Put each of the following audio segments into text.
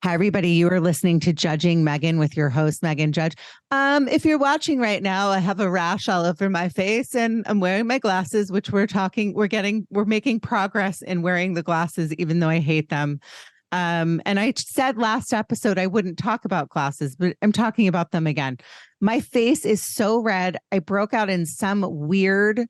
Hi, everybody. You are listening to Judging Meghan with your host, Meghan Judge. If you're watching right now, I have a rash all over my face and I'm wearing my glasses, which we're making progress in wearing the glasses, even though I hate them. And I said last episode, I wouldn't talk about glasses, but I'm talking about them again. My face is so red. I broke out in some weird,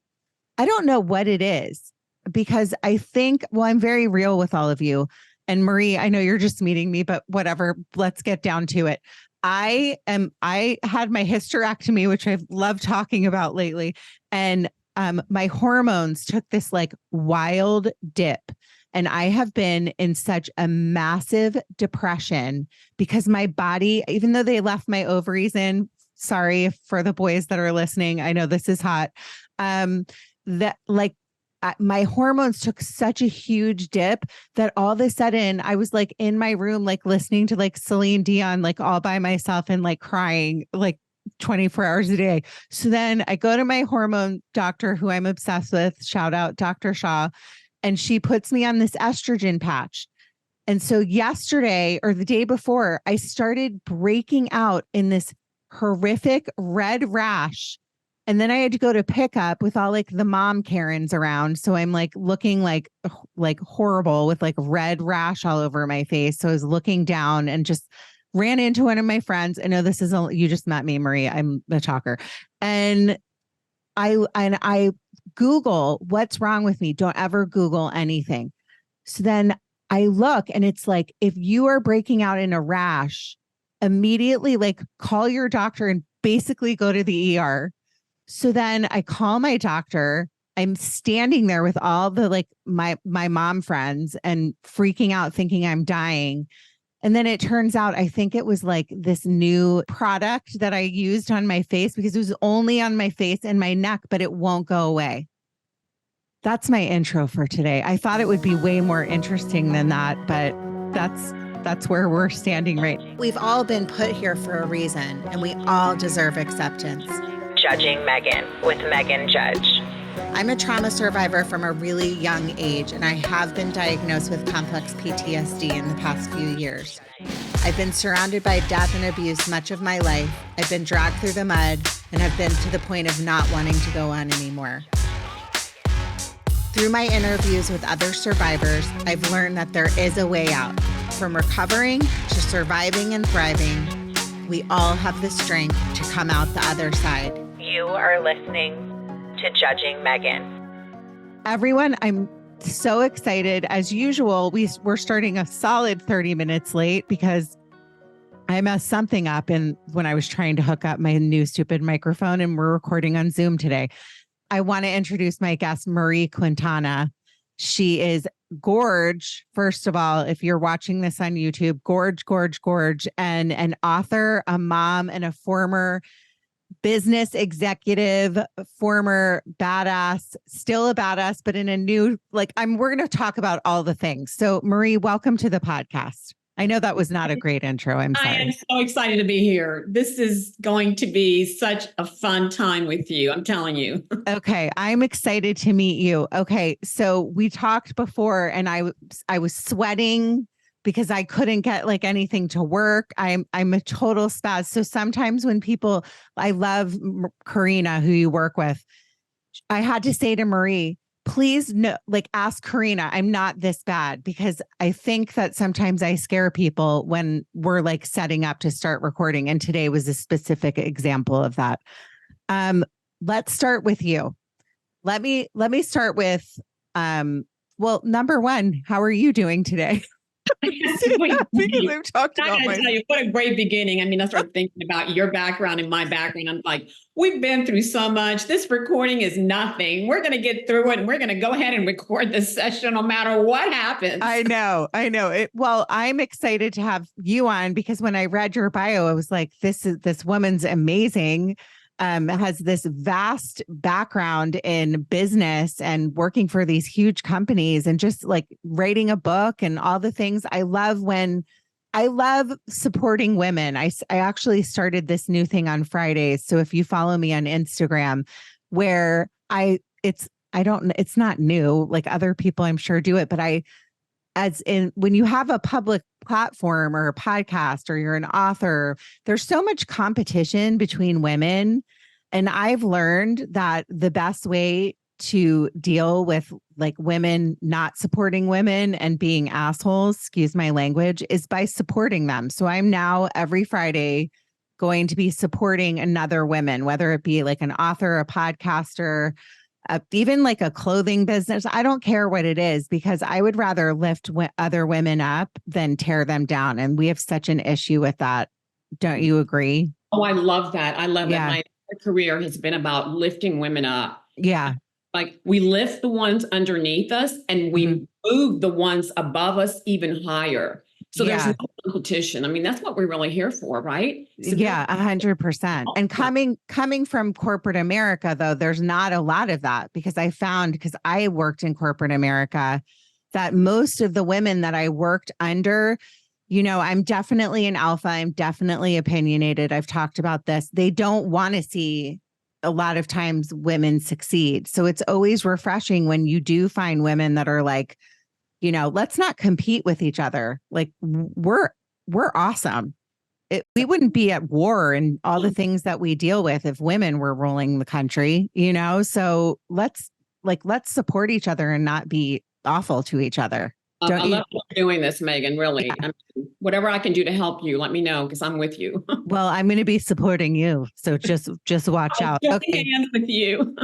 I don't know what it is because I'm very real with all of you. And Marie, I know you're just meeting me, but whatever, let's get down to it. I had my hysterectomy, which I've loved talking about lately. And my hormones took this like wild dip. And I have been in such a massive depression because my body, even though they left my ovaries in, sorry for the boys that are listening, I know this is hot. My hormones took such a huge dip that all of a sudden I was like in my room, like listening to like Celine Dion, like all by myself and like crying like 24 hours a day. So then I go to my hormone doctor who I'm obsessed with, shout out Dr. Shaw, and she puts me on this estrogen patch. And so yesterday or the day before, I started breaking out in this horrific red rash. And then I had to go to pickup with all like the mom Karens around. So I'm like looking like horrible with like red rash all over my face. So I was looking down and just ran into one of my friends. I know you just met me, Marie. I'm a talker. And I Google what's wrong with me. Don't ever Google anything. So then I look and it's like, if you are breaking out in a rash, immediately like call your doctor and basically go to the ER. So then I call my doctor. I'm standing there with all the like my mom friends and freaking out, thinking I'm dying. And then it turns out, I think it was like this new product that I used on my face because it was only on my face and my neck, but it won't go away. That's my intro for today. I thought it would be way more interesting than that, but that's where we're standing right. We've all been put here for a reason and we all deserve acceptance. Judging Meghan with Meghan Judge. I'm a trauma survivor from a really young age, and I have been diagnosed with complex PTSD in the past few years. I've been surrounded by death and abuse much of my life. I've been dragged through the mud and have been to the point of not wanting to go on anymore. Through my interviews with other survivors, I've learned that there is a way out. From recovering to surviving and thriving, we all have the strength to come out the other side. You are listening to Judging Meghan. Everyone, I'm so excited. As usual, we're starting a solid 30 minutes late because I messed something up when I was trying to hook up my new stupid microphone, and we're recording on Zoom today. I want to introduce my guest, Marie Quintana. She is gorge. First of all, if you're watching this on YouTube, gorge, and an author, a mom, and a former business executive, former badass, still a badass, but in a new, we're going to talk about all the things. So Marie, welcome to the podcast. I know that was not a great intro. I'm sorry. I am so excited to be here. This is going to be such a fun time with you. I'm telling you. Okay. I'm excited to meet you. Okay. So we talked before and I was sweating because I couldn't get like anything to work. I'm a total spaz. So sometimes when I love Karina, who you work with, I had to say to Marie, please no, ask Karina, I'm not this bad, because I think that sometimes I scare people when we're like setting up to start recording. And today was a specific example of that. Let's start with you. Let me start with, number one, how are you doing today? Because I've talked about I tell you, what a great beginning. I mean, I started thinking about your background and my background. I'm like, we've been through so much. This recording is nothing. We're going to get through it and we're going to go ahead and record this session no matter what happens. I know. Well, I'm excited to have you on because when I read your bio, I was like, this woman's amazing. Has this vast background in business and working for these huge companies and just like writing a book and all the things. I love supporting women. I actually started this new thing on Fridays. So if you follow me on Instagram, where it's not new, like other people I'm sure do it, but as in when you have a public platform or a podcast or you're an author, there's so much competition between women. And I've learned that the best way to deal with like women not supporting women and being assholes, excuse my language, is by supporting them. So I'm now every Friday going to be supporting another woman, whether it be like an author, a podcaster, even like a clothing business. I don't care what it is, because I would rather lift other women up than tear them down. And we have such an issue with that. Don't you agree? Oh, I love that. I love that. Yeah. My career has been about lifting women up. Yeah. Like we lift the ones underneath us and we move the ones above us even higher. So there's no competition. I mean, that's what we're really here for, right? Yeah, 100%. And coming from corporate America, though, there's not a lot of that, because I found, because I worked in corporate America, that most of the women that I worked under, you know, I'm definitely an alpha. I'm definitely opinionated. I've talked about this. They don't want to see a lot of times women succeed. So it's always refreshing when you do find women that are like, you know, let's not compete with each other. Like we're awesome. We wouldn't be at war and all the things that we deal with if women were ruling the country, you know? So let's support each other and not be awful to each other. I love doing this, Meghan, really. Yeah. Whatever I can do to help you, let me know, because I'm with you. Well, I'm going to be supporting you. So just watch out. Okay. Hands with you.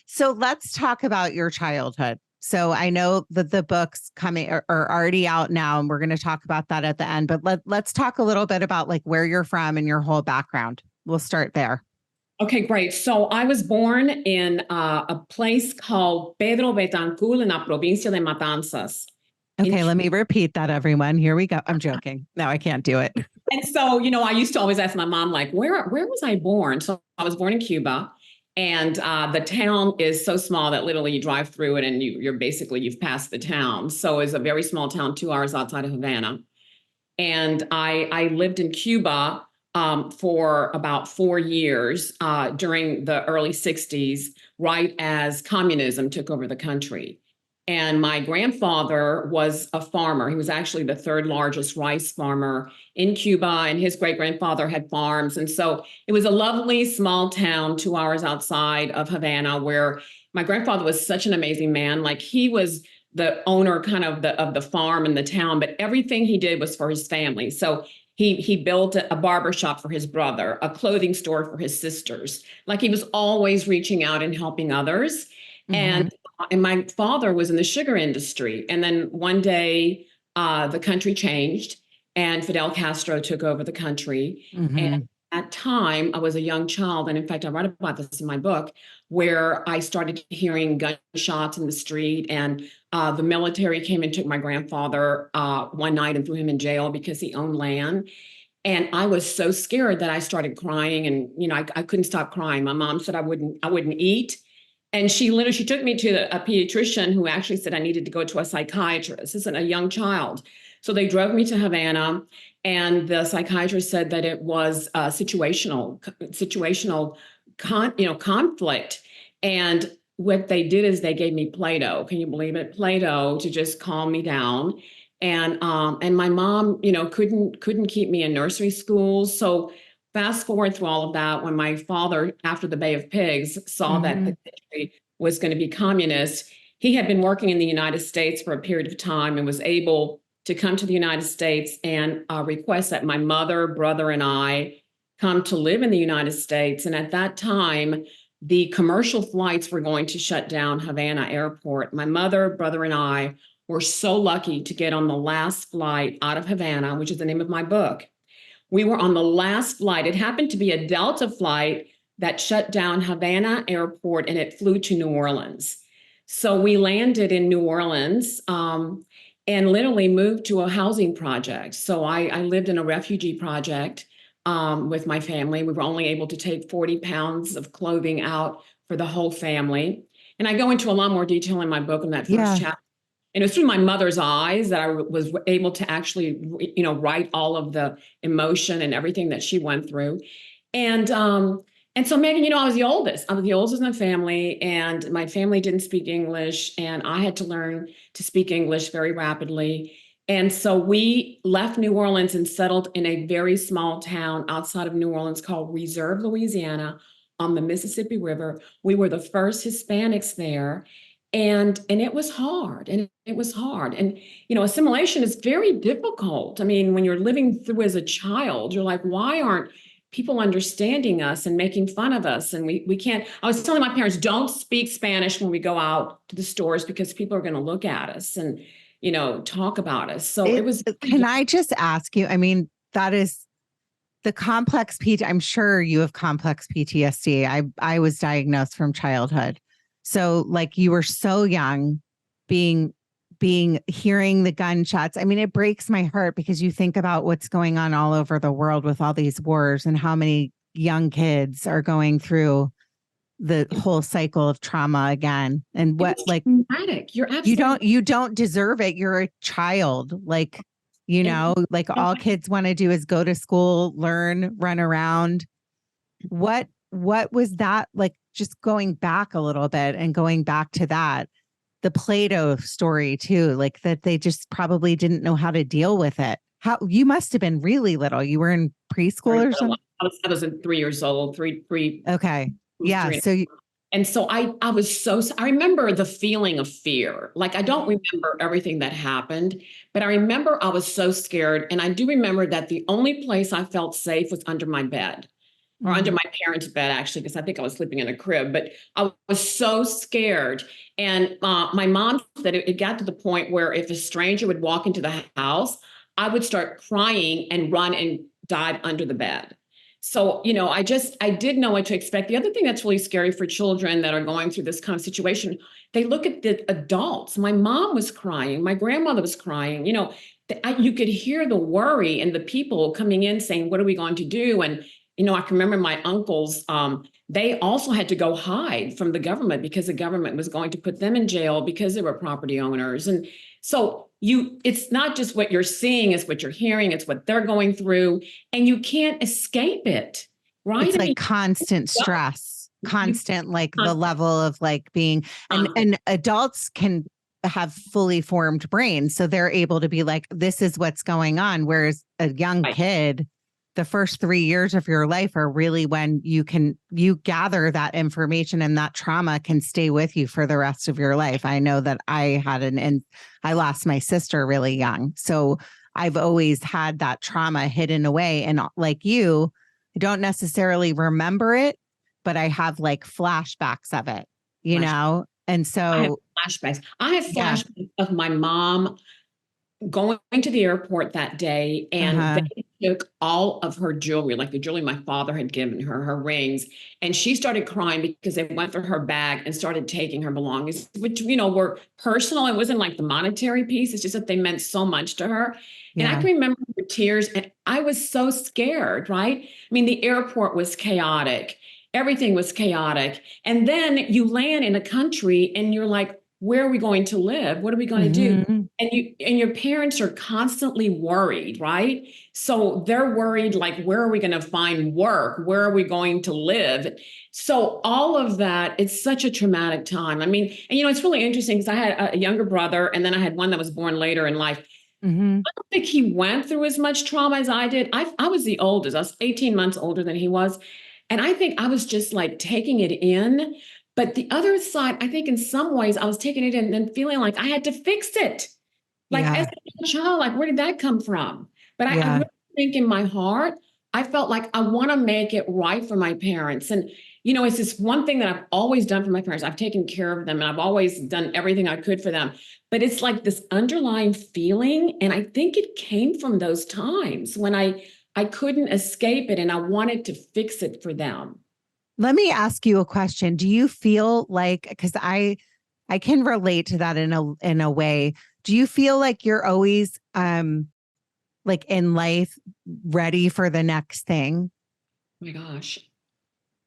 So let's talk about your childhood. So I know that the books coming are already out now, and we're going to talk about that at the end. But let's talk a little bit about like where you're from and your whole background. We'll start there. Okay, great. So I was born in a place called Pedro Betancur in la provincia de Matanzas. Okay, let me repeat that, everyone. Here we go. I'm joking. No, I can't do it. And so, you know, I used to always ask my mom, like, where was I born? So I was born in Cuba. And the town is so small that literally you drive through it and you've passed the town. So it's a very small town, 2 hours outside of Havana. And I lived in Cuba for about 4 years during the early 60s, right as communism took over the country. And my grandfather was a farmer. He was actually the third largest rice farmer in Cuba, and his great-grandfather had farms. And so it was a lovely small town 2 hours outside of Havana, where my grandfather was such an amazing man. Like he was the owner kind of the farm and the town, but everything he did was for his family. So he built a barber shop for his brother, a clothing store for his sisters. Like he was always reaching out and helping others. And my father was in the sugar industry. And then one day the country changed and Fidel Castro took over the country. And at that time, I was a young child. And in fact, I write about this in my book, where I started hearing gunshots in the street, and the military came and took my grandfather one night and threw him in jail because he owned land. And I was so scared that I started crying, and you know, I couldn't stop crying. My mom said I wouldn't eat. And she took me to a pediatrician who actually said I needed to go to a psychiatrist. This is a young child. So they drove me to Havana, and the psychiatrist said that it was situational conflict. And what they did is they gave me Play-Doh. Can you believe it? Play-Doh to just calm me down. And my mom, you know, couldn't keep me in nursery school. So fast forward through all of that, when my father, after the Bay of Pigs, saw that the country was going to be communist, he had been working in the United States for a period of time and was able to come to the United States and request that my mother, brother, and I come to live in the United States. And at that time, the commercial flights were going to shut down Havana Airport. My mother, brother, and I were so lucky to get on the last flight out of Havana, which is the name of my book. We were on the last flight. It happened to be a Delta flight that shut down Havana Airport, and it flew to New Orleans. So we landed in New Orleans and literally moved to a housing project. So I lived in a refugee project with my family. We were only able to take 40 pounds of clothing out for the whole family. And I go into a lot more detail in my book in that first chapter. And it was through my mother's eyes that I was able to actually, you know, write all of the emotion and everything that she went through. And And so, Megan, I was the oldest. I was the oldest in the family, and my family didn't speak English, and I had to learn to speak English very rapidly. And so we left New Orleans and settled in a very small town outside of New Orleans called Reserve, Louisiana, on the Mississippi River. We were the first Hispanics there. And it was hard, and it was hard. And, assimilation is very difficult. I mean, when you're living through as a child, you're like, why aren't people understanding us and making fun of us? And we can't. I was telling my parents, don't speak Spanish when we go out to the stores because people are going to look at us and, talk about us. So it was. Can I just ask you? I mean, that is the complex I'm sure you have complex PTSD. I was diagnosed from childhood. So like you were so young, hearing the gunshots. I mean, it breaks my heart because you think about what's going on all over the world with all these wars and how many young kids are going through the whole cycle of trauma again. And what, like, traumatic. You're absolutely you don't deserve it. You're a child. Like, like all kids want to do is go to school, learn, run around. What was that like? Just going back a little bit and going back to that, the Play-Doh story too, like that they just probably didn't know how to deal with it. How you must have been really little. You were in preschool or something? I was 3 years old, three. Okay. Yeah. And so I was I remember the feeling of fear. Like, I don't remember everything that happened, but I remember I was so scared. And I do remember that the only place I felt safe was under my bed. Or under my parents' bed, actually, because I think I was sleeping in a crib. But I was so scared. And my mom said it got to the point where if a stranger would walk into the house, I would start crying and run and dive under the bed. So, I didn't know what to expect. The other thing that's really scary for children that are going through this kind of situation, they look at the adults. My mom was crying. My grandmother was crying. You could hear the worry and the people coming in saying, what are we going to do? And I can remember my uncles, they also had to go hide from the government because the government was going to put them in jail because they were property owners. And so it's not just what you're seeing, it's what you're hearing, it's what they're going through, and you can't escape it, right? It's like constant stress, constant, like the level of like being, and adults can have fully formed brains. So they're able to be like, this is what's going on. Whereas a young kid, the first 3 years of your life are really when you gather that information, and that trauma can stay with you for the rest of your life. I know that I lost my sister really young. So I've always had that trauma hidden away. And like you, I don't necessarily remember it, but I have like flashbacks of it, And so I have flashbacks. I have flashbacks of my mom going to the airport that day, and they took all of her jewelry, like the jewelry my father had given her, her rings, and she started crying because they went through her bag and started taking her belongings, which, were personal. It wasn't like the monetary piece. It's just that they meant so much to her. And I can remember her tears, and I was so scared, right? I mean, the airport was chaotic. Everything was chaotic. And then you land in a country and you're like, where are we going to live? What are we going to do? And your parents are constantly worried, right? So they're worried, like, where are we going to find work? Where are we going to live? So all of that, it's such a traumatic time. I mean, and it's really interesting because I had a younger brother, and then I had one that was born later in life. I don't think he went through as much trauma as I did. I was the oldest. I was 18 months older than he was. And I think I was just like taking it in. But the other side, I think in some ways I was taking it in and feeling like I had to fix it. Like as a child, like, where did that come from? But I really think in my heart, I felt like I want to make it right for my parents. And, it's this one thing that I've always done for my parents. I've taken care of them, and I've always done everything I could for them. But it's like this underlying feeling. And I think it came from those times when I couldn't escape it, and I wanted to fix it for them. Let me ask you a question. Do you feel like, because I can relate to that in a way. Do you feel like you're always like in life ready for the next thing? Oh my gosh.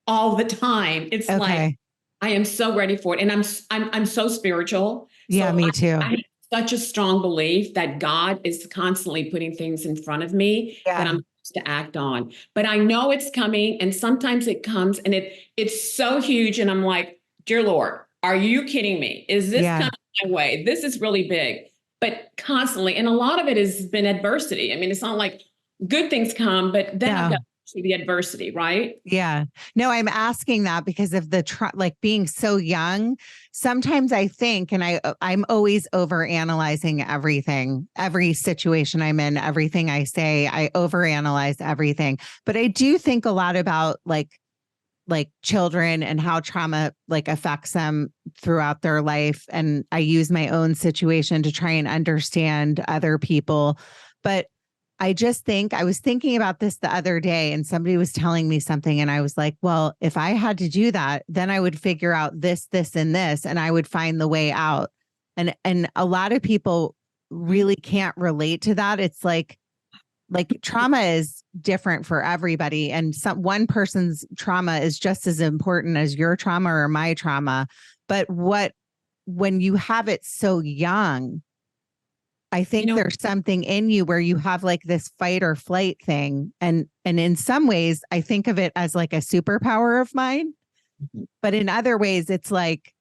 All the time. It's like I am so ready for it. And I'm so spiritual. Yeah, so me too. I have such a strong belief that God is constantly putting things in front of me that I'm to act on. But I know it's coming, and sometimes it comes and it's so huge, and I'm like, dear Lord, are you kidding me? Is this coming my way? This is really big. But constantly, and a lot of it has been adversity. I mean, it's not like good things come, but then I've got the adversity, right? Yeah. No, I'm asking that because of the like being so young. Sometimes I think, and I'm always over analyzing everything, every situation I'm in, everything I say, I overanalyze everything. But I do think a lot about like children and how trauma like affects them throughout their life. And I use my own situation to try and understand other people. But I just think I was thinking about this the other day and somebody was telling me something and I was like, well, if I had to do that, then I would figure out this, and this, and I would find the way out. And a lot of people really can't relate to that. It's like trauma is different for everybody. And one person's trauma is just as important as your trauma or my trauma. But when you have it so young, I think there's something in you where you have like this fight or flight thing. And in some ways, I think of it as like a superpower of mine. But in other ways, it's like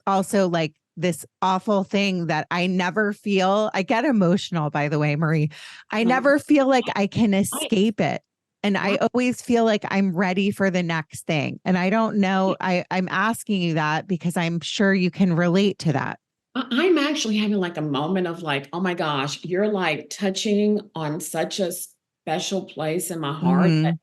also like this awful thing that I never feel. I get emotional, by the way, Marie. I never feel like I can escape it. And I always feel like I'm ready for the next thing. And I don't know. I'm asking you that because I'm sure you can relate to that. I'm actually having like a moment of like, oh my gosh, you're like touching on such a special place in my heart that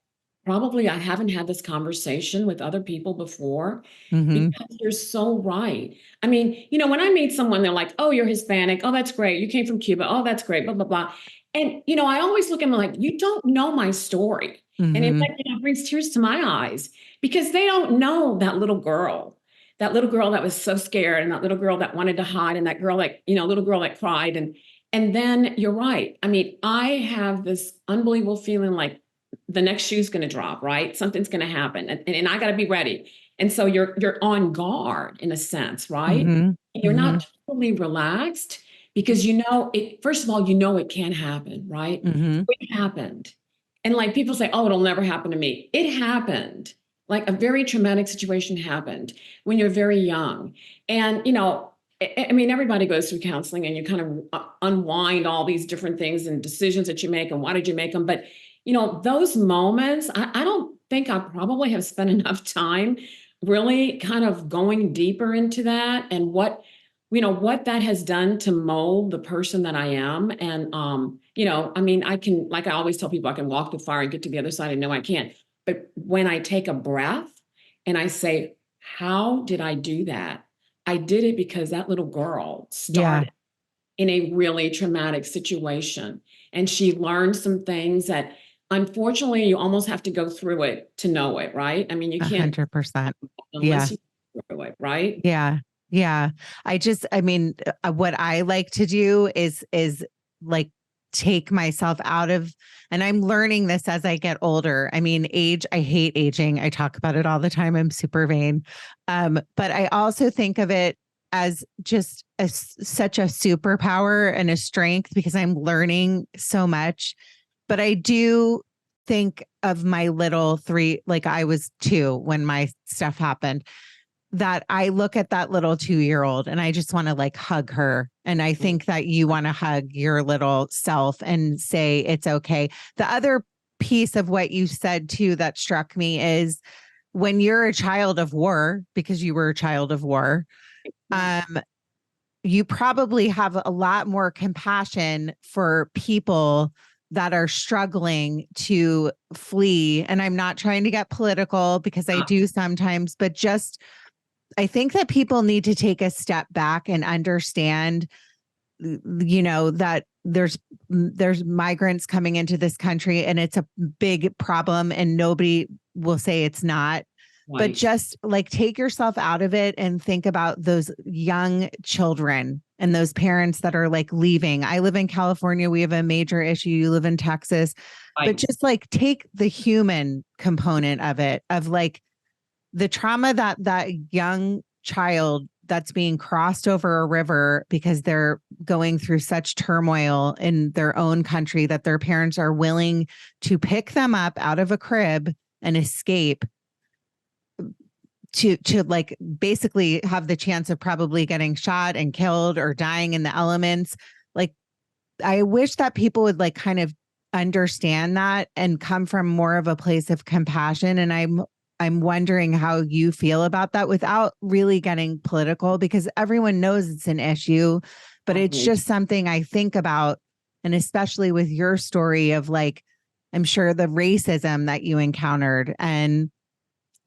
probably I haven't had this conversation with other people before because you're so right. I mean, when I meet someone, they're like, oh, you're Hispanic. Oh, that's great. You came from Cuba. Oh, that's great. Blah, blah, blah. And, I always look at them like, you don't know my story. And in fact, it brings tears to my eyes because they don't know that little girl that was so scared, and that little girl that wanted to hide, and that girl that, little girl that cried. And then you're right. I mean, I have this unbelievable feeling like the next shoe's going to drop, right? Something's going to happen. And I got to be ready. And so you're on guard in a sense, right? You're not totally relaxed because it, first of all, it can happen, right? It happened. And like people say, oh, it'll never happen to me. It happened. Like a very traumatic situation happened when you're very young. And, I mean, everybody goes through counseling and you kind of unwind all these different things and decisions that you make and why did you make them? But, those moments, I don't think I probably have spent enough time really kind of going deeper into that and what that has done to mold the person that I am. And, I mean, I can, like I always tell people, I can walk through fire and get to the other side. I know I can't. But when I take a breath and I say, how did I do that? I did it because that little girl started in a really traumatic situation. And she learned some things that, unfortunately, you almost have to go through it to know it, right? I mean, you can't 100%. unless you go through it, right? Yeah. Yeah. I mean, what I like to do is like take myself out of, and I'm learning this as I get older. I mean, I hate aging. I talk about it all the time. I'm super vain. But I also think of it as just such a superpower and a strength because I'm learning so much. But I do think of my little three, like I was 2 when my stuff happened, that I look at that little 2-year-old and I just want to like hug her. And I think that you want to hug your little self and say, it's okay. The other piece of what you said too, that struck me is when you're a child of war, because you were a child of war, you probably have a lot more compassion for people that are struggling to flee. And I'm not trying to get political because I do sometimes, but just I think that people need to take a step back and understand, that there's migrants coming into this country and it's a big problem and nobody will say it's not. Right. But just like take yourself out of it and think about those young children and those parents that are like leaving. I live in California. We have a major issue. You live in Texas, right. But just like take the human component of it, of like, the trauma that young child that's being crossed over a river because they're going through such turmoil in their own country that their parents are willing to pick them up out of a crib and escape to like basically have the chance of probably getting shot and killed or dying in the elements. Like, I wish that people would like kind of understand that and come from more of a place of compassion. And I'm wondering how you feel about that without really getting political, because everyone knows it's an issue, but it's just something I think about. And especially with your story of like, I'm sure the racism that you encountered and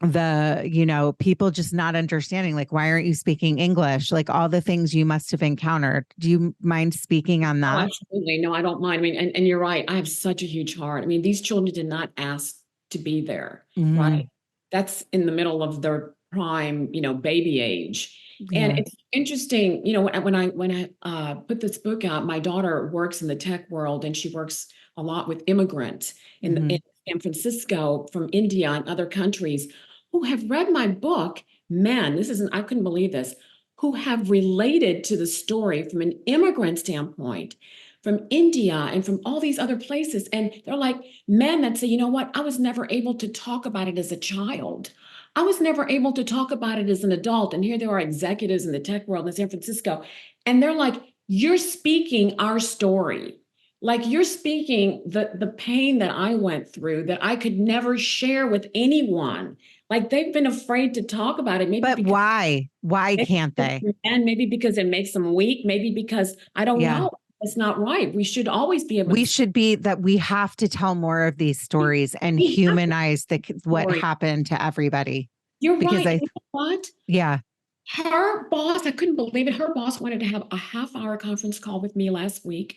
the, you know, people just not understanding, like, why aren't you speaking English? Like all the things you must have encountered. Do you mind speaking on Oh, that? absolutely. No, I don't mind. I mean, and you're right. I have such a huge heart. I mean, these children did not ask to be there, right? That's in the middle of their prime, baby age. And Yeah. it's interesting, when I put this book out, my daughter works in the tech world and she works a lot with immigrants in San Francisco from India and other countries who have read my book. Men, I couldn't believe this, who have related to the story from an immigrant standpoint, from India and from all these other places. And they're like men that say, you know what, I was never able to talk about it as a child. I was never able to talk about it as an adult. And here there are executives in the tech world in San Francisco. And they're like, you're speaking our story. Like you're speaking the pain that I went through that I could never share with anyone. Like they've been afraid to talk about it. Maybe But because why? Why can't they? and maybe because it makes them weak. Maybe because I don't Yeah. know. It's not right. We should always be able We to should be that we have to tell more of these stories and we have humanize what story. happened to everybody. You're Because right. You know what? yeah. Her boss, I couldn't believe it. Her boss wanted to have a half-hour conference call with me last week.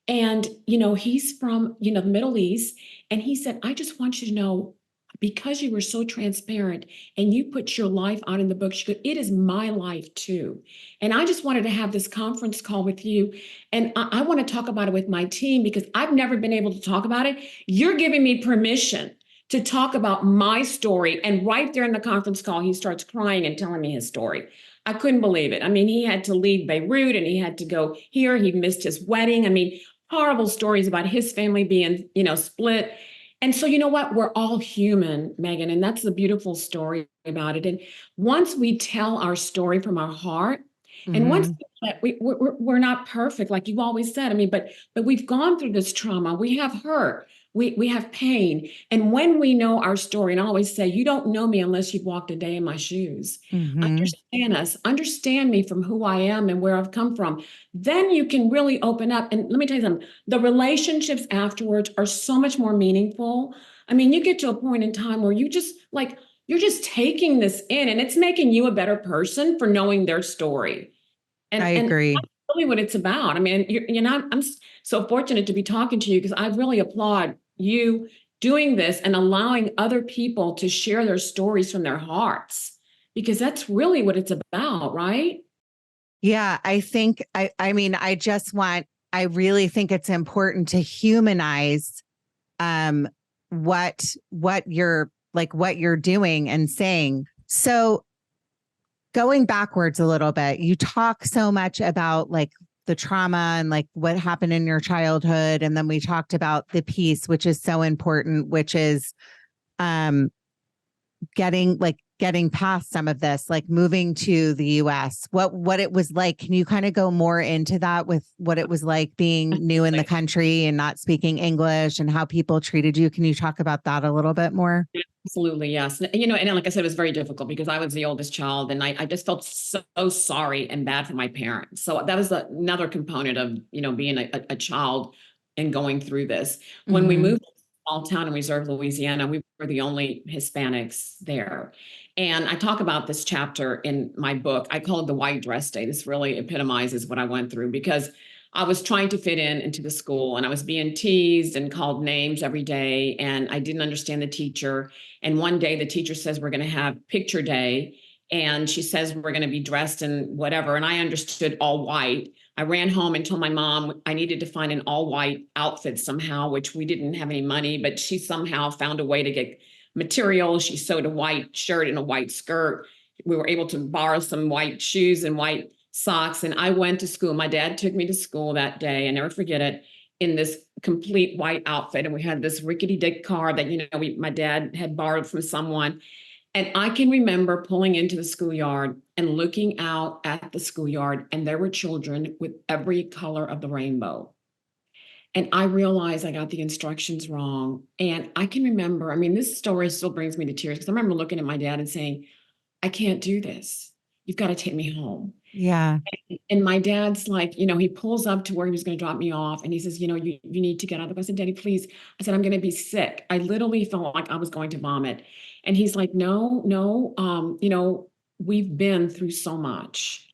And, he's from, the Middle East. And he said, I just want you to know, because you were so transparent and you put your life out in the book, she goes, it is my life too. And I just wanted to have this conference call with you. And I want to talk about it with my team because I've never been able to talk about it. You're giving me permission to talk about my story. And right there in the conference call, he starts crying and telling me his story. I couldn't believe it. I mean, he had to leave Beirut and he had to go here. He missed his wedding. I mean, horrible stories about his family being, split. And so, you know what? We're all human, Meghan. And that's the beautiful story about it. And once we tell our story from our heart, and once we're not perfect, like you always said, I mean, but we've gone through this trauma. We have hurt. We have pain. And when we know our story, and I always say, you don't know me unless you've walked a day in my shoes. Understand us, understand me from who I am and where I've come from. Then you can really open up. And let me tell you something, the relationships afterwards are so much more meaningful. I mean, you get to a point in time where you're just taking this in and it's making you a better person for knowing their story. I And agree. that's really what it's about. I mean, I'm so fortunate to be talking to you because I really applaud you doing this and allowing other people to share their stories from their hearts, because that's really what it's about, right? Yeah, I think I mean I really think it's important to humanize what you're doing and saying. So going backwards a little bit, you talk so much about like the trauma and like what happened in your childhood. And then we talked about the peace, which is so important, which is getting past some of this, like moving to the US, what it was like. Can you kind of go more into that with what it was like being new in the country and not speaking English and how people treated you? Can you talk about that a little bit more? Absolutely, yes. And like I said, it was very difficult because I was the oldest child and I just felt so sorry and bad for my parents. So that was another component of, being a child and going through this. When we moved to a small town in Reserve, Louisiana, we were the only Hispanics there. And I talk about this chapter in my book. I call it the white dress day. This really epitomizes what I went through because I was trying to fit into the school and I was being teased and called names every day. And I didn't understand the teacher. And one day the teacher says, we're going to have picture day. And she says, we're going to be dressed in whatever. And I understood all white. I ran home and told my mom I needed to find an all white outfit somehow, which we didn't have any money, but she somehow found a way to get material. She sewed a white shirt and a white skirt. we were able to borrow some white shoes and white socks. And I went to school. My dad took me to school that day. I never forget it, in this complete white outfit. And we had this rickety dick car that, my dad had borrowed from someone. And I can remember pulling into the schoolyard and looking out at the schoolyard, and there were children with every color of the rainbow. And I realized I got the instructions wrong. And I can remember, this story still brings me to tears, because I remember looking at my dad and saying, I can't do this. You've got to take me home. Yeah. And my dad's like, he pulls up to where he was going to drop me off. And he says, you need to get out of the bus. I said, Daddy, please. I said, I'm going to be sick. I literally felt like I was going to vomit. And he's like, no, we've been through so much,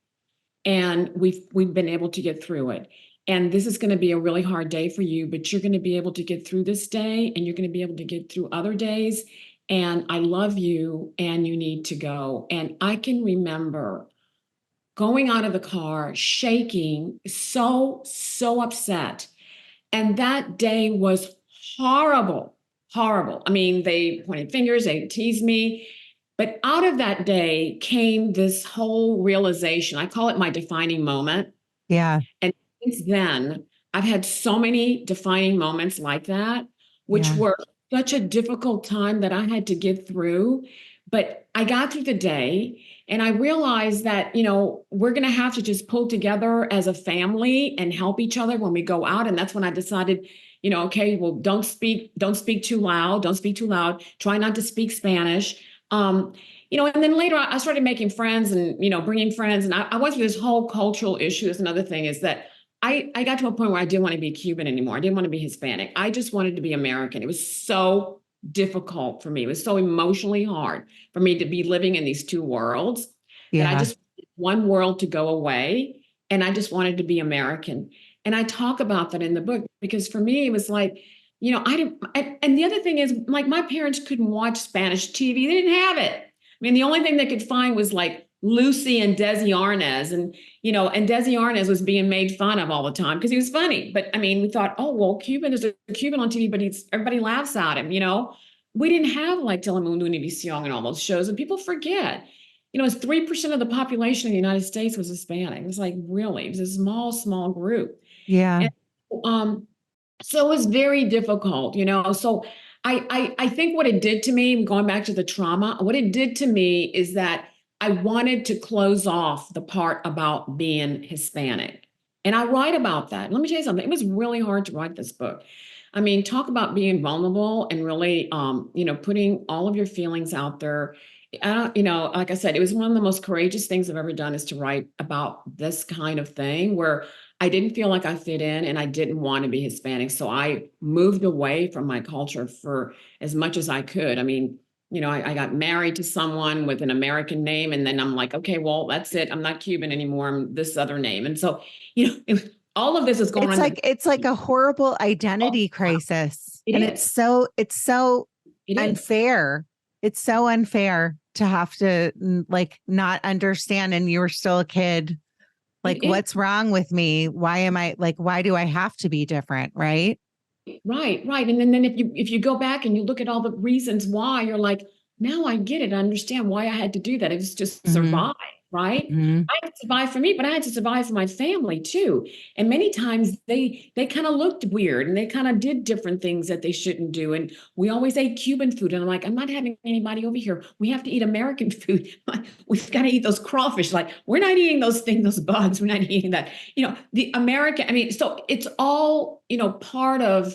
and we've been able to get through it. And this is going to be a really hard day for you, but you're going to be able to get through this day, and you're going to be able to get through other days. And I love you, and you need to go. And I can remember going out of the car, shaking, so upset. And that day was horrible. They pointed fingers, they teased me. But out of that day came this whole realization. I call it my defining moment. Yeah. And since then, I've had so many defining moments like that, which were such a difficult time that I had to get through. But I got through the day, and I realized that, we're going to have to just pull together as a family and help each other when we go out. And that's when I decided, okay, well, don't speak too loud. Don't speak too loud. Try not to speak Spanish. And then later I started making friends and, bringing friends. And I went through this whole cultural issue. That's another thing, is that I got to a point where I didn't want to be Cuban anymore. I didn't want to be Hispanic. I just wanted to be American. It was so difficult for me. It was so emotionally hard for me to be living in these two worlds. Yeah. And I just wanted one world to go away, and I just wanted to be American. And I talk about that in the book, because for me, it was like, I didn't, and the other thing is, like, my parents couldn't watch Spanish TV. They didn't have it. The only thing they could find was like Lucy and Desi Arnaz, and, and Desi Arnaz was being made fun of all the time because he was funny. But we thought, oh, well, there's a Cuban on TV, but everybody laughs at him, We didn't have like Telemundo, Univision, and all those shows, and people forget. It's 3% of the population of the United States was Hispanic. It was like, really, it was a small group. Yeah. And, so it was very difficult, So I think what it did to me, going back to the trauma, what it did to me is that I wanted to close off the part about being Hispanic. And I write about that. Let me tell you something. It was really hard to write this book. Talk about being vulnerable and really, putting all of your feelings out there. Like I said, it was one of the most courageous things I've ever done, is to write about this kind of thing where I didn't feel like I fit in, and I didn't want to be Hispanic. So I moved away from my culture for as much as I could. I got married to someone with an American name, and then I'm like, okay, well, that's it. I'm not Cuban anymore. I'm this other name. And so, all of this is going on. It's like a horrible identity crisis. It's so unfair. It's so unfair to have to like not understand. And you were still a kid. Like, what's wrong with me? Why do I have to be different? Right. Right. And then if you go back and you look at all the reasons why, you're like, now I get it. I understand why I had to do that. It was just survive. Right. I had to survive for me, but I had to survive for my family too. And many times they kind of looked weird, and they kind of did different things that they shouldn't do. And we always ate Cuban food. And I'm like, I'm not having anybody over here. We have to eat American food. We've got to eat those crawfish. Like, we're not eating those things, those bugs. We're not eating that, the American. So it's all, part of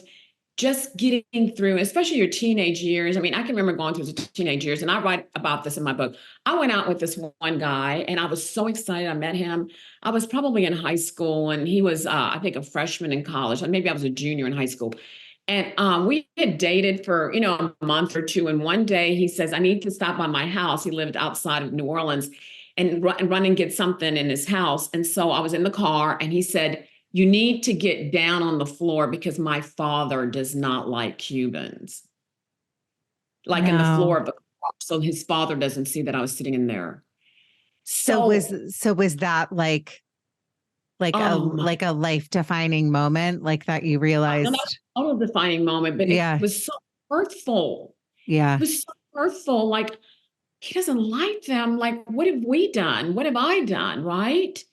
just getting through, especially your teenage years. I can remember going through the teenage years, and I write about this in my book. I went out with this one guy, and I was so excited. I met him. I was probably in high school, and he was, I think, a freshman in college. Maybe I was a junior in high school. And we had dated for, a month or two. And one day he says, I need to stop by my house. He lived outside of New Orleans, and run and get something in his house. And so I was in the car, and he said, you need to get down on the floor because my father does not like Cubans. Like in the floor of the car. So his father doesn't see that I was sitting in there. So was that like a life defining moment, like that you realized? Not a defining moment, but it was so hurtful. Yeah. It was so hurtful. Like, he doesn't like them. Like, what have we done? What have I done? Right?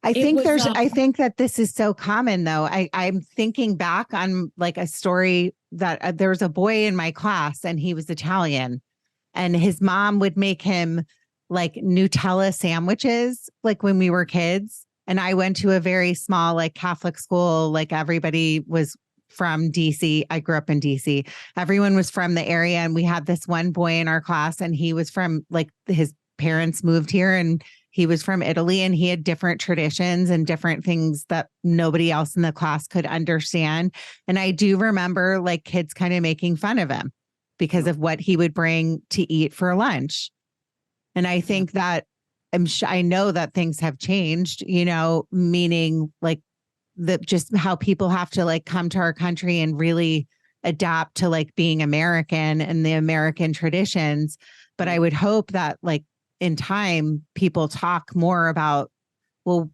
It was, I think that this is so common though. I'm thinking back on like a story that there was a boy in my class and he was Italian and his mom would make him like Nutella sandwiches, like when we were kids. And I went to a very small, like Catholic school, like everybody was from DC. I grew up in DC. Everyone was from the area. And we had this one boy in our class, and he was from like his parents moved here and he was from Italy, and he had different traditions and different things that nobody else in the class could understand. And I do remember like kids kind of making fun of him because of what he would bring to eat for lunch. And I think that I know that things have changed, you know, meaning like just how people have to like come to our country and really adapt to like being American and the American traditions. But I would hope that like in time, people talk more about, well,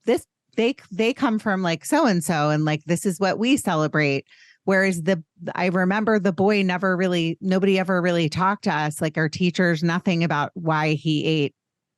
they come from like so and so, and like this is what we celebrate. Whereas I remember the boy nobody ever really talked to us, like our teachers, nothing about why he ate,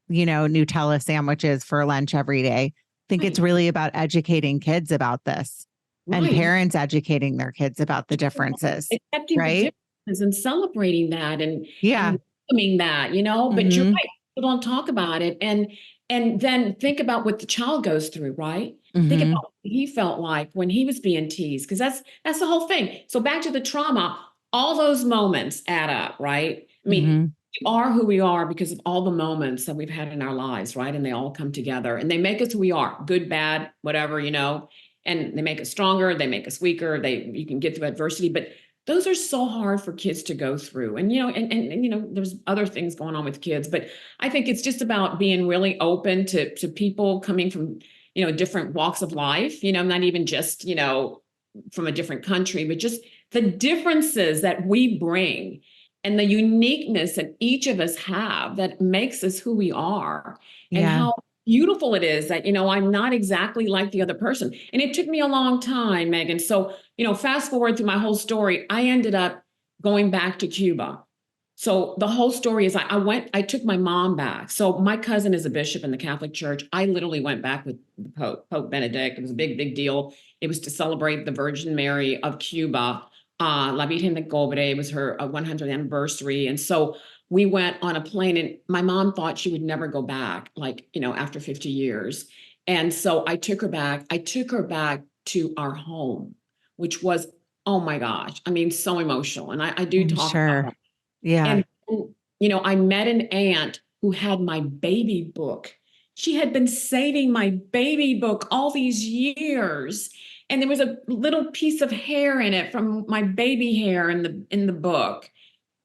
you know, Nutella sandwiches for lunch every day. I think it's really about educating kids about this and parents educating their kids about the differences, accepting the right? differences and celebrating that and Yeah. welcoming that, you know, but you're right. People don't talk about it. And then think about what the child goes through, right? Think about what he felt like when he was being teased, because that's the whole thing. So back to the trauma, all those moments add up, right? I mean, we are who we are because of all the moments that we've had in our lives, right? And they all come together and they make us who we are, good, bad, whatever, you know, and they make us stronger, they make us weaker, you can get through adversity, but those are so hard for kids to go through. And, you know, and you know, there's other things going on with kids, but I think it's just about being really open to people coming from, you know, different walks of life, you know, not even just, you know, from a different country, but just the differences that we bring and the uniqueness that each of us have that makes us who we are, and how beautiful it is that, you know, I'm not exactly like the other person. And it took me a long time, Meghan. So, you know, fast forward through my whole story, I ended up going back to Cuba. So the whole story is I took my mom back. So my cousin is a bishop in the Catholic Church. I literally went back with the Pope Benedict. It was a big, big deal. It was to celebrate the Virgin Mary of Cuba. La Virgen de Cobre. It was her 100th anniversary. And so we went on a plane, and my mom thought she would never go back, like, you know, after 50 years. And so I took her back. I took her back to our home, which was, oh my gosh, I mean, so emotional. And I do talk about that. Yeah. And, you know, I met an aunt who had my baby book. She had been saving my baby book all these years. And there was a little piece of hair in it from my baby hair in the book.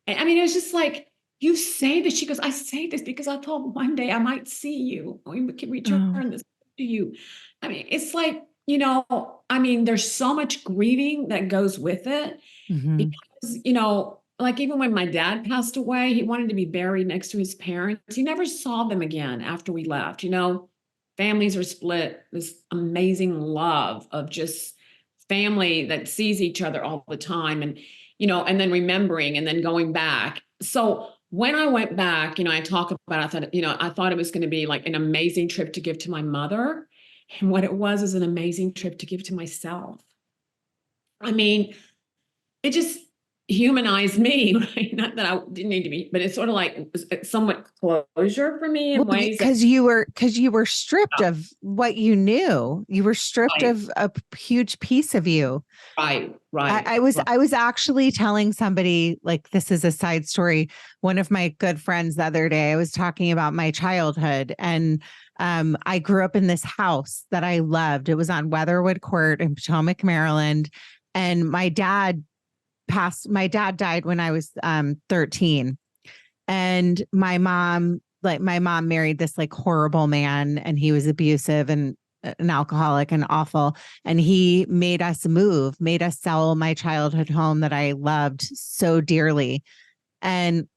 And I mean, it was just like, you say this. She goes, I say this because I thought one day I might see you. We can return this to you. I mean, it's like, you know, I mean, there's so much grieving that goes with it. Because, you know, like even when my dad passed away, he wanted to be buried next to his parents. He never saw them again after we left. You know, families are split. This amazing love of just family that sees each other all the time, and, you know, and then remembering and then going back. So when I went back, you know, I talk about, I thought, you know, I thought it was going to be like an amazing trip to give to my mother. And what it was is an amazing trip to give to myself. I mean, it just humanized me, right? Not that I didn't need to be, but it's sort of like somewhat closure for me in ways. Because you were stripped of what you knew. You were stripped of a huge piece of you. Right. I was actually telling somebody, like, this is a side story. One of my good friends the other day, I was talking about my childhood, and I grew up in this house that I loved. It was on Weatherwood Court in Potomac, Maryland. And my dad died when I was 13. And my mom married this like horrible man, and he was abusive and an alcoholic and awful. And he made us sell my childhood home that I loved so dearly. And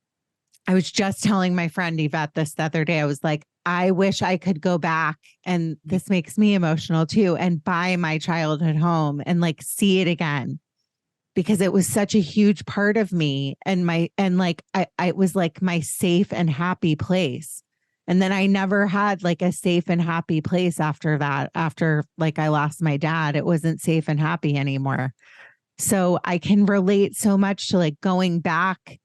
I was just telling my friend Yvette this the other day. I was like, I wish I could go back, and this makes me emotional too, and buy my childhood home and like see it again. because it was such a huge part of me and I it was like my safe and happy place. And then I never had like a safe and happy place after that. After like I lost my dad, it wasn't safe and happy anymore. So I can relate so much to like going back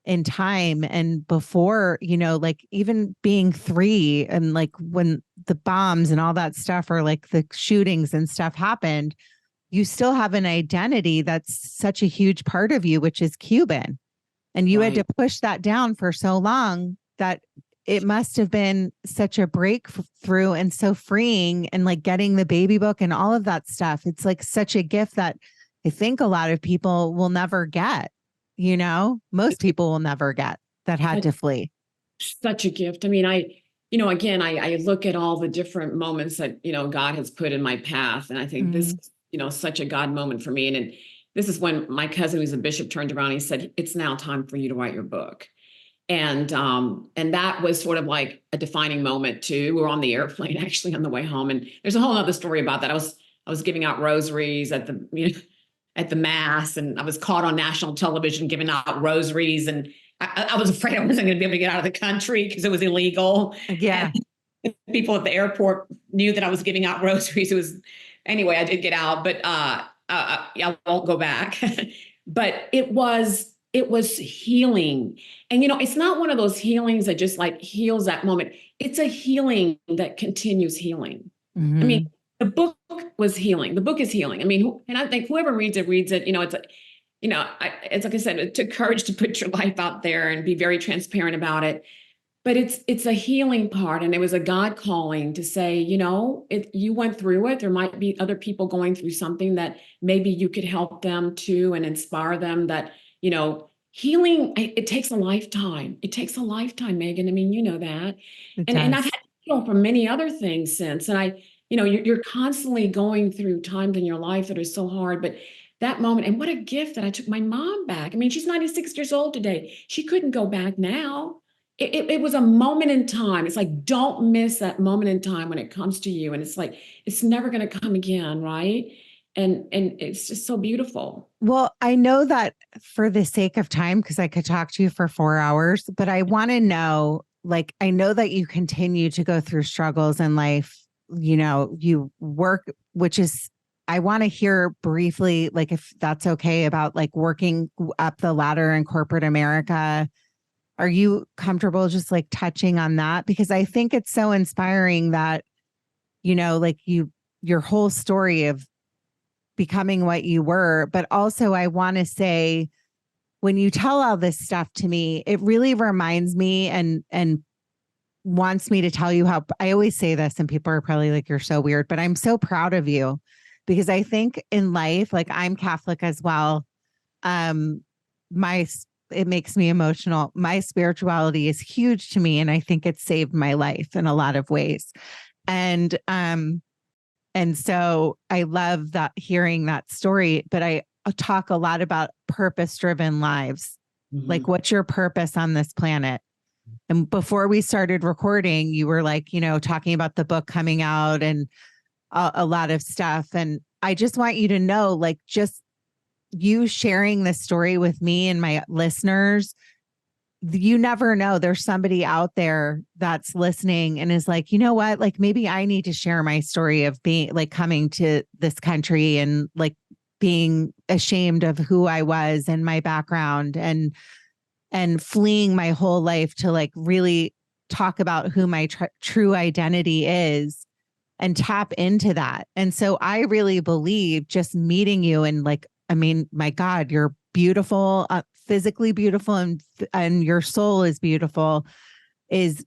in time and before, like even being 3 and like when the bombs and all that stuff or like the shootings and stuff happened, you still have an identity that's such a huge part of you, which is Cuban. And you had to push that down for so long that it must have been such a breakthrough and so freeing, and like getting the baby book and all of that stuff. It's like such a gift that I think a lot of people will never get, most people will never get that had to flee. Such a gift. I mean, again, I look at all the different moments that, God has put in my path. And I think this, such a God moment for me. And this is when my cousin, who's a bishop, turned around and he said, "It's now time for you to write your book." And that was sort of like a defining moment too. We were on the airplane actually on the way home. And there's a whole other story about that. I was giving out rosaries at the mass, and I was caught on national television giving out rosaries. And I was afraid I wasn't going to be able to get out of the country because it was illegal. Yeah. And people at the airport knew that I was giving out rosaries. Anyway, I did get out, but I won't go back. But it was healing. And, it's not one of those healings that just like heals that moment. It's a healing that continues healing. Mm-hmm. I mean, the book was healing. The book is healing. I mean, and I think whoever reads it, it's it's like I said, it took courage to put your life out there and be very transparent about it. But it's a healing part. And it was a God calling to say, you went through it. There might be other people going through something that maybe you could help them too and inspire them that, healing, it takes a lifetime. It takes a lifetime, Meghan. I mean, you know that. And I've had to heal from many other things since. And you're constantly going through times in your life that are so hard, but that moment, and what a gift that I took my mom back. I mean, she's 96 years old today. She couldn't go back now. It was a moment in time. It's like, don't miss that moment in time when it comes to you. And it's like, it's never going to come again. Right. And it's just so beautiful. Well, I know that for the sake of time, because I could talk to you for 4 hours, but I want to know, like, I know that you continue to go through struggles in life. You work, which is, I want to hear briefly, like, if that's okay, about like working up the ladder in corporate America. Are you comfortable just like touching on that? Because I think it's so inspiring that, like your whole story of becoming what you were. But also I want to say, when you tell all this stuff to me, it really reminds me and wants me to tell you how, I always say this and people are probably like, you're so weird, but I'm so proud of you, because I think in life, like, I'm Catholic as well. It makes me emotional. My spirituality is huge to me, and I think it saved my life in a lot of ways. And so I love that, hearing that story, but I talk a lot about purpose-driven lives. Mm-hmm. Like, what's your purpose on this planet? And before we started recording, you were like, talking about the book coming out and a lot of stuff. And I just want you to know, like, just you sharing this story with me and my listeners, you never know. There's somebody out there that's listening and is like, you know what, like, maybe I need to share my story of being like coming to this country and like being ashamed of who I was and my background and fleeing my whole life to like really talk about who my true identity is and tap into that. And so I really believe just meeting you and like, I mean, my God, you're beautiful, physically beautiful, and your soul is beautiful. It's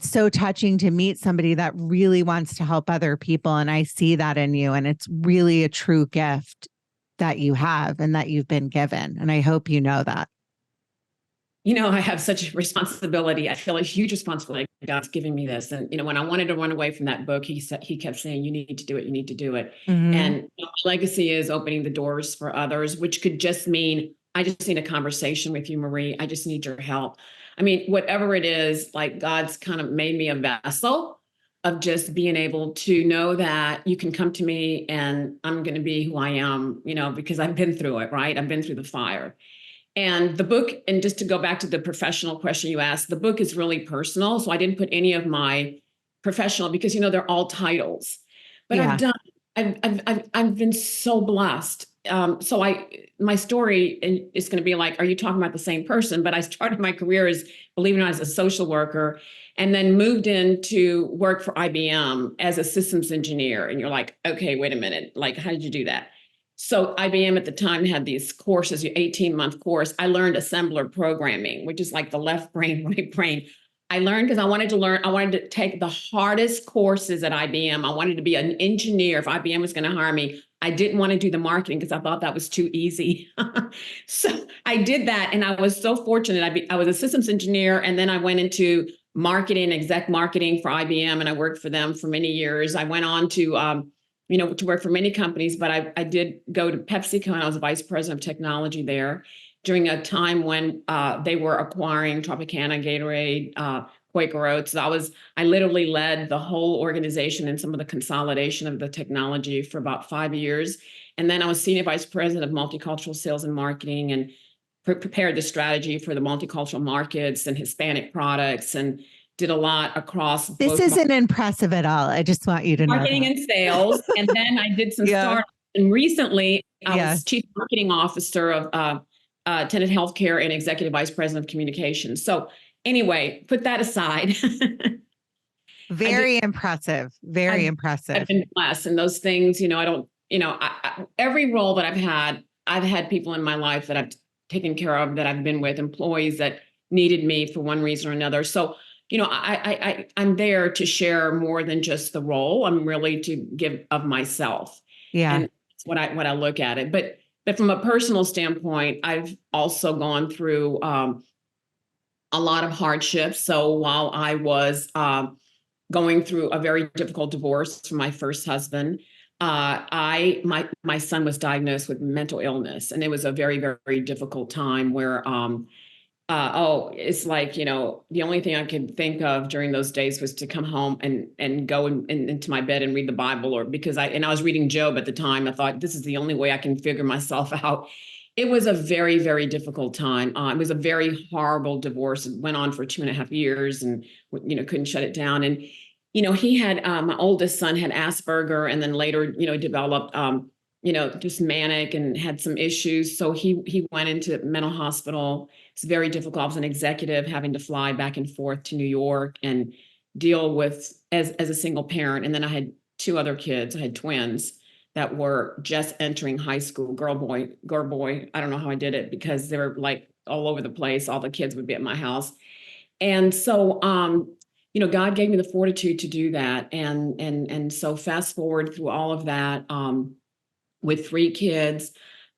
so touching to meet somebody that really wants to help other people. And I see that in you. And it's really a true gift that you have and that you've been given. And I hope you know that. I have such a responsibility. I feel a huge responsibility. God's giving me this. And, when I wanted to run away from that book, he kept saying, you need to do it. You need to do it. Mm-hmm. And legacy is opening the doors for others, which could just mean, I just need a conversation with you, Marie. I just need your help. I mean, whatever it is, like, God's kind of made me a vessel of just being able to know that you can come to me and I'm going to be who I am, because I've been through it, right? I've been through the fire. And the book, and just to go back to the professional question you asked, the book is really personal. So I didn't put any of my professional because, they're all titles. But Yeah. I've been so blessed. My story is going to be like, are you talking about the same person? But I started my career as, believe it or not, as a social worker, and then moved into work for IBM as a systems engineer. And you're like, okay, wait a minute. Like, how did you do that? So IBM at the time had these courses, your 18-month course. I learned assembler programming, which is like the left brain, right brain. I learned because I wanted to learn. I wanted to take the hardest courses at IBM. I wanted to be an engineer if IBM was going to hire me. I didn't want to do the marketing because I thought that was too easy. So I did that. And I was so fortunate. I was a systems engineer. And then I went into marketing, exec marketing for IBM. And I worked for them for many years. I went on to, to work for many companies, but I did go to PepsiCo and I was vice president of technology there during a time when they were acquiring Tropicana, Gatorade, Quaker Oats. So I literally led the whole organization and some of the consolidation of the technology for about 5 years. And then I was senior vice president of multicultural sales and marketing and prepared the strategy for the multicultural markets and Hispanic products and did a lot across. This isn't impressive at all. I just want you to know marketing and sales. And then I did some startups. And recently I was chief marketing officer of Tenet Healthcare and executive vice president of communications. So anyway, put that aside. Very impressive. Very impressive. I've been blessed. And those things, every role that I've had people in my life that I've taken care of, that I've been with, employees that needed me for one reason or another. So, I'm there to share more than just the role. I'm really to give of myself. Yeah. And that's what I look at it. But from a personal standpoint, I've also gone through a lot of hardships. So while I was going through a very difficult divorce from my first husband, my son was diagnosed with mental illness, and it was a very, very difficult time where it's like, the only thing I could think of during those days was to come home and go into my bed and read the Bible, or because I was reading Job at the time. I thought, this is the only way I can figure myself out. It was a very, very difficult time. It was a very horrible divorce. It went on for 2.5 years and, couldn't shut it down. And, he had, my oldest son had Asperger, and then later, developed, just manic and had some issues. So he went into mental hospital. It's very difficult. I was an executive having to fly back and forth to New York and deal with as a single parent. And then I had 2 other kids. I had twins that were just entering high school, girl, boy. I don't know how I did it because they were like all over the place. All the kids would be at my house. And so, God gave me the fortitude to do that. And so fast forward through all of that, with 3 kids,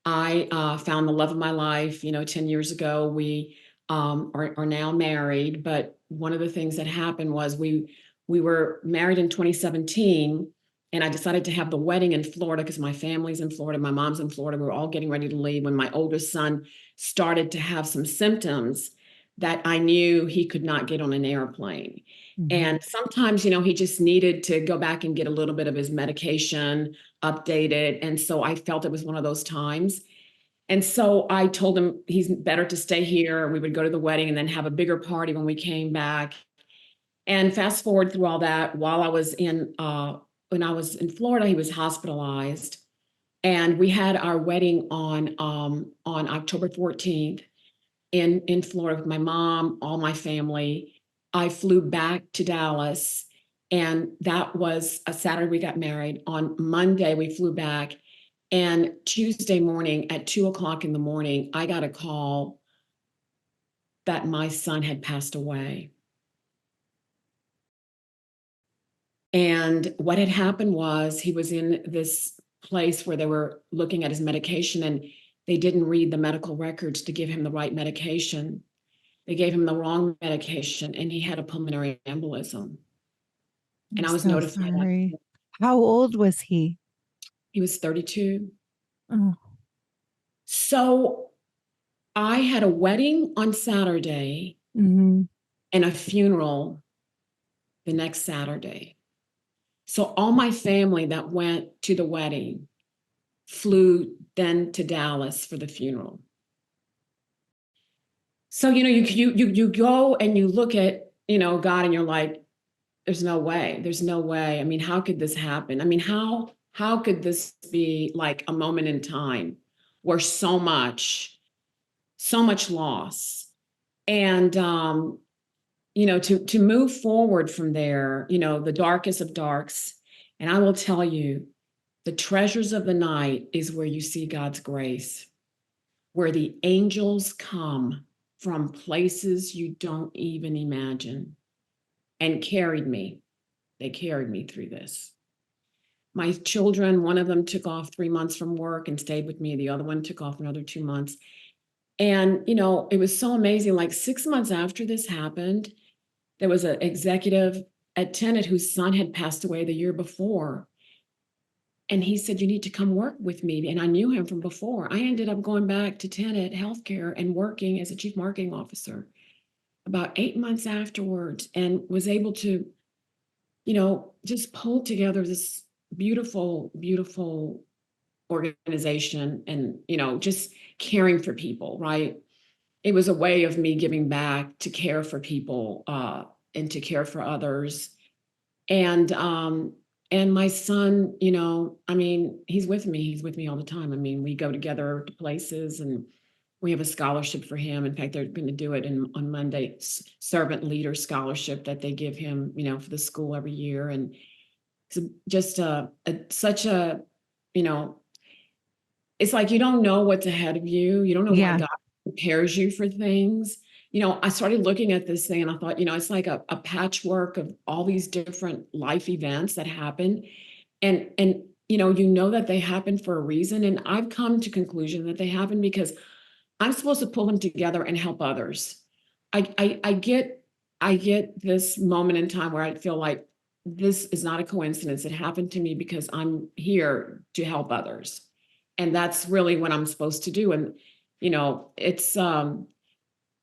I found the love of my life. 10 years ago, we are now married. But one of the things that happened was we were married in 2017, and I decided to have the wedding in Florida because my family's in Florida, my mom's in Florida. We were all getting ready to leave when my oldest son started to have some symptoms that I knew he could not get on an airplane. Mm-hmm. And sometimes, he just needed to go back and get a little bit of his medication updated. And so I felt it was one of those times. And so I told him he's better to stay here. We would go to the wedding and then have a bigger party when we came back. And fast forward through all that, while I was when I was in Florida, he was hospitalized. And we had our wedding on October 14th in Florida with my mom, all my family. I flew back to Dallas, and that was a Saturday we got married. On Monday, we flew back, and Tuesday morning at 2:00 in the morning, I got a call that my son had passed away. And what had happened was he was in this place where they were looking at his medication, and they didn't read the medical records to give him the right medication. They gave him the wrong medication, and he had a pulmonary embolism. And I was notified. Sorry. How old was he? He was 32. Oh. So I had a wedding on Saturday, mm-hmm. and a funeral the next Saturday. So all my family that went to the wedding flew then to Dallas for the funeral. So, you go and you look at, God, and you're like, there's no way. There's no way. I mean, how could this happen? I mean, how could this be like a moment in time where so much loss? And to move forward from there, the darkest of darks. And I will tell you, the treasures of the night is where you see God's grace, where the angels come from places you don't even imagine and carried me. They carried me through this. My children, one of them took off 3 months from work and stayed with me. The other one took off another 2 months. And, it was so amazing. Like 6 months after this happened, there was an executive at Tenet whose son had passed away the year before. And he said, you need to come work with me. And I knew him from before. I ended up going back to Tenet Healthcare and working as a chief marketing officer about 8 months afterwards, and was able to, just pull together this beautiful, beautiful organization and, just caring for people, right? It was a way of me giving back to care for people and to care for others. And my son, I mean, he's with me. He's with me all the time. I mean, we go together to places, and we have a scholarship for him. In fact, they're going to do it on Monday, servant leader scholarship that they give him, for the school every year. And it's just such a, it's like you don't know what's ahead of you. You don't know why God prepares you for things. I started looking at this thing and I thought, it's like a patchwork of all these different life events that happen. And that they happen for a reason. And I've come to conclusion that they happen because I'm supposed to pull them together and help others. I get this moment in time where I feel like this is not a coincidence. It happened to me because I'm here to help others. And that's really what I'm supposed to do. And,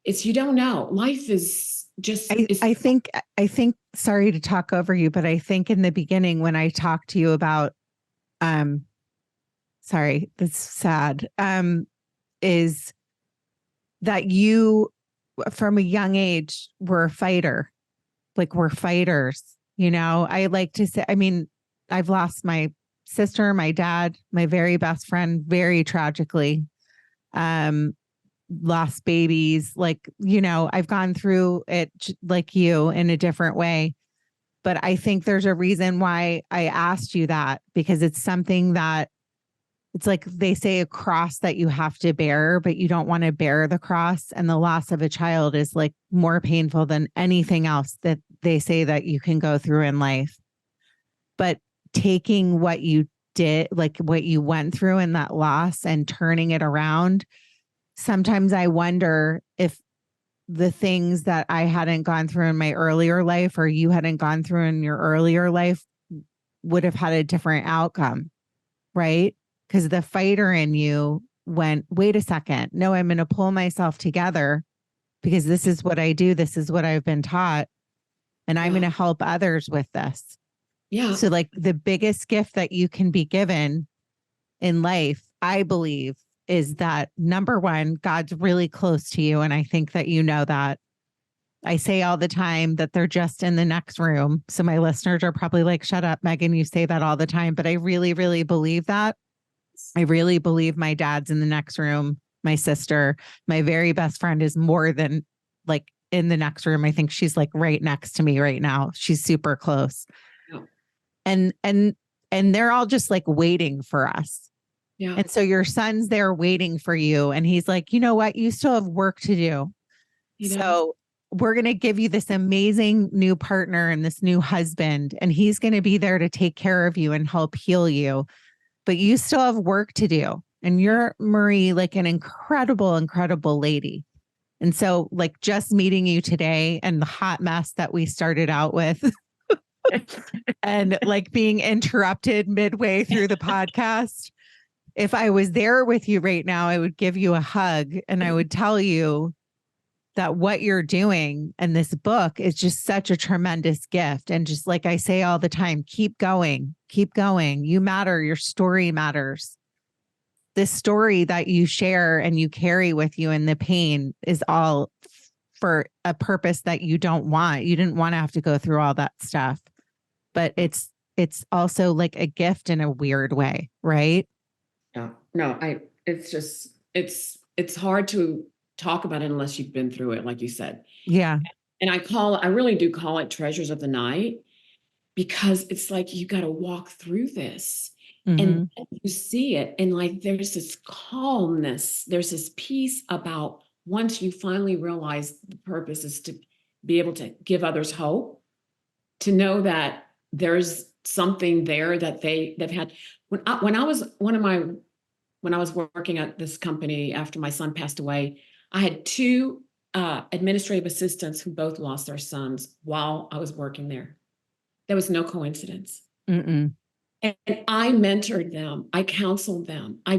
it's, you don't know. Life is just, I think, sorry to talk over you, but I think in the beginning, when I talked to you about, sorry, that's sad, is that you, from a young age, were a fighter. Like, we're fighters, I like to say, I mean, I've lost my sister, my dad, my very best friend, very tragically, lost babies, like, I've gone through it like you in a different way. But I think there's a reason why I asked you that, because it's something that, it's like they say a cross that you have to bear, but you don't want to bear the cross. And the loss of a child is like more painful than anything else that they say that you can go through in life. But taking what you did, like what you went through in that loss, and turning it around, sometimes I wonder if the things that I hadn't gone through in my earlier life, or you hadn't gone through in your earlier life, would have had a different outcome, right? Because the fighter in you went, wait a second, no, I'm going to pull myself together because this is what I do. This is what I've been taught. And I'm going to help others with this. Yeah. So like the biggest gift that you can be given in life, I believe, is that, number one, God's really close to you. And I think that that. I say all the time that they're just in the next room. So my listeners are probably like, shut up, Meghan, you say that all the time. But I really, really believe that. I really believe my dad's in the next room. My sister, my very best friend, is more than like in the next room. I think she's like right next to me right now. She's super close. Yeah. And they're all just like waiting for us. Yeah. And so your son's there waiting for you. And he's like, you know what? You still have work to do. So we're going to give you this amazing new partner and this new husband, and he's going to be there to take care of you and help heal you. But you still have work to do. And you're, Marie, like an incredible, incredible lady. And so like just meeting you today and the hot mess that we started out with and like being interrupted midway through the podcast. If I was there with you right now, I would give you a hug and I would tell you that what you're doing and this book is just such a tremendous gift. And just like I say all the time, keep going, keep going. You matter. Your story matters. This story that you share and you carry with you, and the pain is all for a purpose that you don't want. You didn't want to have to go through all that stuff, but it's also like a gift in a weird way, right? Yeah. No, it's just, it's hard to talk about it unless you've been through it, like you said. Yeah. And I really do call it treasures of the night, because it's like, you got to walk through this and you see it. And like, there's this calmness, there's this peace about once you finally realize the purpose is to be able to give others hope, to know that there's something there that they've had. When I was working at this company after my son passed away, I had two administrative assistants who both lost their sons while I was working there. There was no coincidence. And I mentored them. I counseled them. I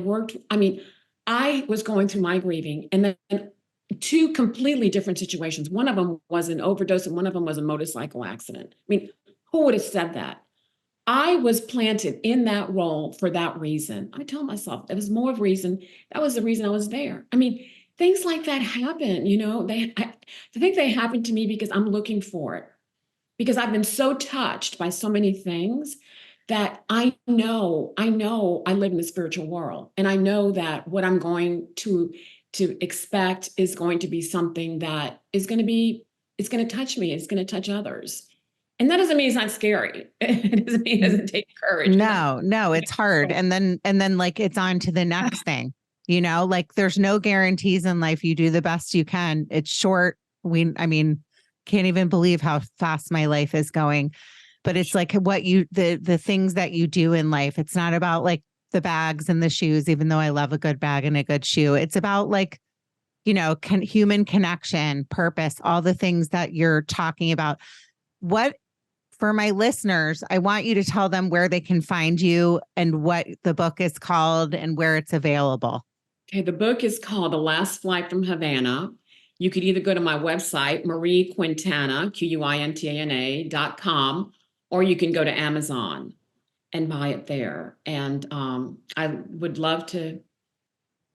was going through my grieving, and then two completely different situations. One of them was an overdose and one of them was a motorcycle accident. I mean, who would have said that? I was planted in that role for that reason. I told myself there was more of reason. That was the reason I was there. I mean, things like that happen, I think they happen to me because I'm looking for it. Because I've been so touched by so many things that I know I live in the spiritual world. And I know that what I'm going to expect is going to be something that is going to touch me. It's going to touch others. And that doesn't mean it's not scary. It doesn't mean it doesn't take courage. No, it's hard. And then like it's on to the next thing, like there's no guarantees in life. You do the best you can. It's short. Can't even believe how fast my life is going, but it's like the things that you do in life. It's not about like the bags and the shoes, even though I love a good bag and a good shoe. It's about like, human connection, purpose, all the things that you're talking about. For my listeners, I want you to tell them where they can find you and what the book is called and where it's available. Okay. The book is called The Last Flight from Havana. You could either go to my website, Marie Quintana, Quintana.com, or you can go to Amazon and buy it there. And I would love to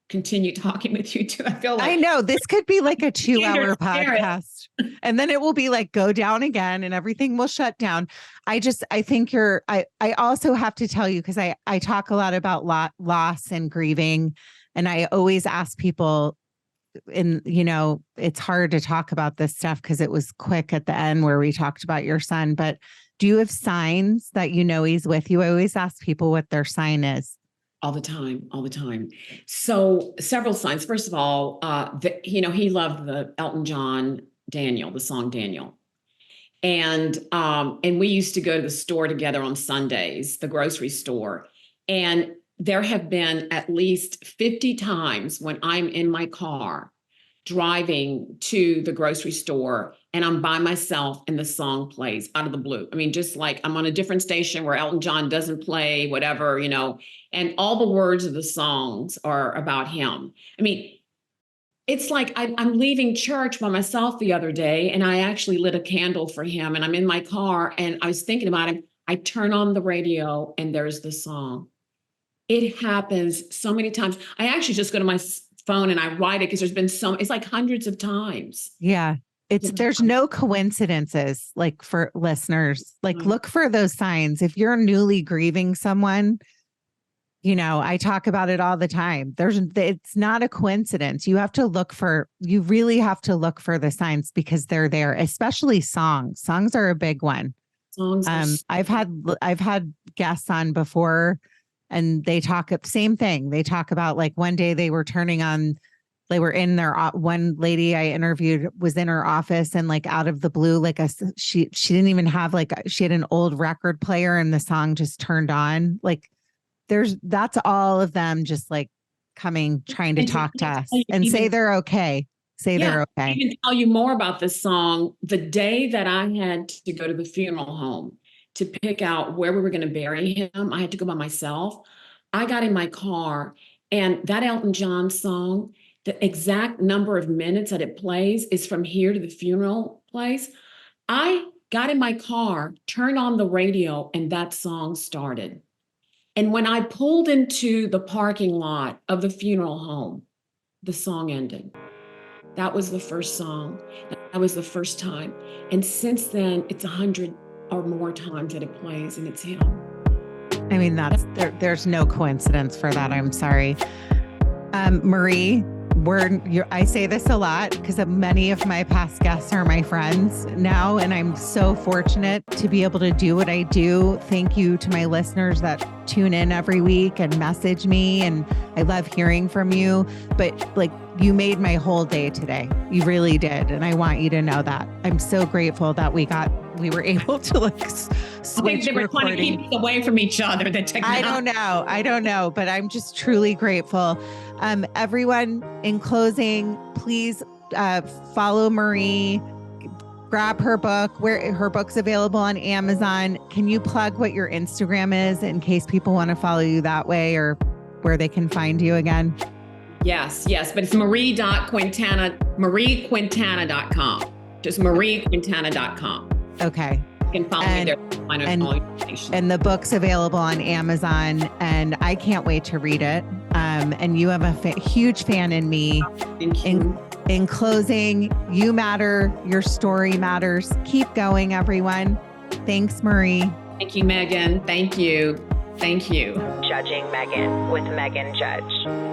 continue talking with you too. I know this could be like a 2-hour podcast, and then it will be like go down again and everything will shut down. I think I also have to tell you, because I talk a lot about loss and grieving, and I always ask people, and it's hard to talk about this stuff because it was quick at the end where we talked about your son, but do you have signs that he's with you? I always ask people what their sign is. All the time. So several signs. First of all, he loved the Elton John Daniel, the song Daniel. And we used to go to the store together on Sundays, the grocery store. And there have been at least 50 times when I'm in my car driving to the grocery store and I'm by myself and the song plays out of the blue. I mean, just like I'm on a different station where Elton John doesn't play, whatever, and all the words of the songs are about him. I mean, it's like I'm leaving church by myself the other day and I actually lit a candle for him and I'm in my car and I was thinking about him. I turn on the radio and there's the song. It happens so many times. I actually just go to my phone and I write it because there's been it's like hundreds of times. Yeah. There's no coincidences, like for listeners, like look for those signs. If you're newly grieving someone, I talk about it all the time. It's not a coincidence. You really have to look for the signs because they're there, especially songs. Songs are a big one. I've had guests on before and they talk same thing. They talk about like one day they were in their, one lady I interviewed was in her office and like out of the blue, like she didn't even have she had an old record player and the song just turned on. Like that's all of them just like trying to talk to us and say they're okay. They're okay. I can tell you more about this song. The day that I had to go to the funeral home to pick out where we were going to bury him, I had to go by myself. I got in my car and that Elton John song the exact number of minutes that it plays is from here to the funeral place. I got in my car, turned on the radio, and that song started. And when I pulled into the parking lot of the funeral home, the song ended. That was the first song. That was the first time. And since then, it's 100 or more times that it plays, and it's him. I mean, there's no coincidence for that. I'm sorry. Marie, I say this a lot because many of my past guests are my friends now, and I'm so fortunate to be able to do what I do. Thank you to my listeners that tune in every week and message me, and I love hearing from you. But like, you made my whole day today. You really did, and I want you to know that. I'm so grateful that we were able to like switch they were trying to keep us away from each other. The technology. I don't know, but I'm just truly grateful. Everyone, in closing, please follow Marie, grab her book. Where her book's available on Amazon. Can you plug what your Instagram is in case people want to follow you that way, or where they can find you again? Yes, but it's Marie.Quintana, MarieQuintana.com. Just MarieQuintana.com. Okay. You can follow me there. And the book's available on Amazon, and I can't wait to read it. And you have a huge fan in me. Thank you. In closing, you matter. Your story matters. Keep going, everyone. Thanks, Marie. Thank you, Meghan. Thank you. Judging Meghan with Meghan Judge.